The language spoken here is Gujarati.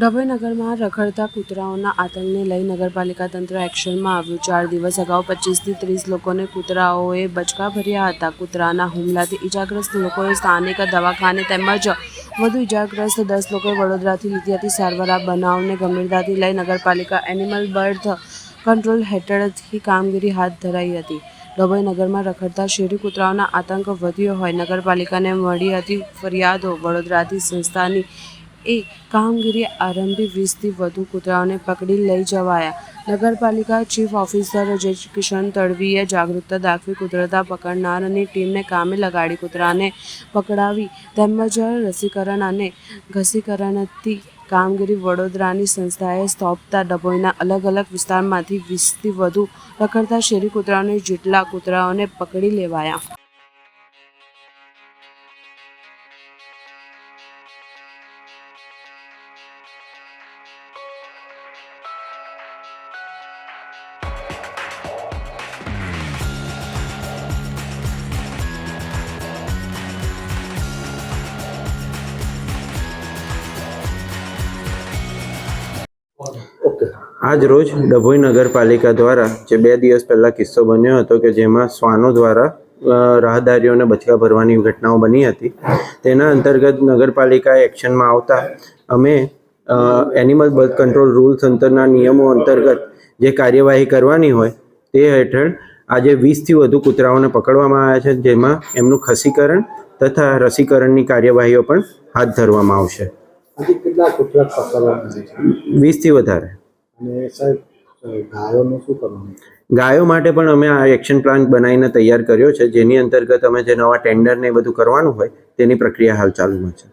ડભોઈ નગરમાં રખડતા કૂતરાઓના આતંકને લઈ નગરપાલિકા તંત્ર એક્શનમાં આવ્યું। 4 દિવસ અગાઉ 25 થી 30 લોકોને કૂતરાઓએ બચકા ભર્યા હતા। કૂતરાના હુમલાથી ઇજાગ્રસ્ત લોકોએ સ્થાનિક દવાખાને તેમજ વધુ ઇજાગ્રસ્ત 10 લોકોએ વડોદરાથી લીધી હતી સારવાર। આ બનાવને ગંભીરતાથી લઈ નગરપાલિકા એનિમલ બર્થ કંટ્રોલ હેઠળથી કામગીરી હાથ ધરાઈ હતી। ડભોઈ નગરમાં રખડતા શેરી કૂતરાઓના આતંક વધ્યો હોય નગરપાલિકાને મળી હતી ફરિયાદો। વડોદરાથી સંસ્થાની કામગીરી આરંભી 20થી વધુ કૂતરાઓને પકડી લઈ જવાયા। નગરપાલિકા ચીફ ઓફિસર જે કિશન તડવીએ જાગૃતતા દાખવી કૂતરા પકડનારની ટીમને કામે લગાડી કૂતરાને પકડાવી તેમજ રસીકરણ અને ઘસીકરણની કામગીરી વડોદરાની સંસ્થાએ સોંપતા ડભોઈના અલગ અલગ વિસ્તારમાંથી 20થી વધુ રખડતા શેરી કૂતરાઓને જેટલા કૂતરાઓને પકડી લેવાયા। આજ રોજ ડભોઈ નગરપાલિકા દ્વારા જે 2 દિવસ પહેલાં કિસ્સો બન્યો હતો કે જેમાં શ્વાનો દ્વારા રાહદારીઓને બચકા ભરવાની ઘટનાઓ બની હતી, તેના અંતર્ગત નગરપાલિકાએ એક્શનમાં આવતા અમે એનિમલ બર્થ કંટ્રોલ રૂલ્સ અંતરના નિયમો અંતર્ગત જે કાર્યવાહી કરવાની હોય તે હેઠળ આજે 20થી વધુ કૂતરાઓને પકડવામાં આવ્યા છે, જેમાં એમનું ખસીકરણ તથા રસીકરણની કાર્યવાહીઓ પણ હાથ ધરવામાં આવશે। કેટલા કૂતરા પકડવામાં આવે છે? 20થી વધારે। અને સાહેબ ગાયોનું શું કરવાનું? ગાયો માટે પણ અમે આ એક્શન પ્લાન બનાવીને તૈયાર કર્યો છે, જેની અંતર્ગત અમે જે નવા ટેન્ડર ને એ બધું કરવાનું હોય તેની પ્રક્રિયા હાલ ચાલુમાં છે।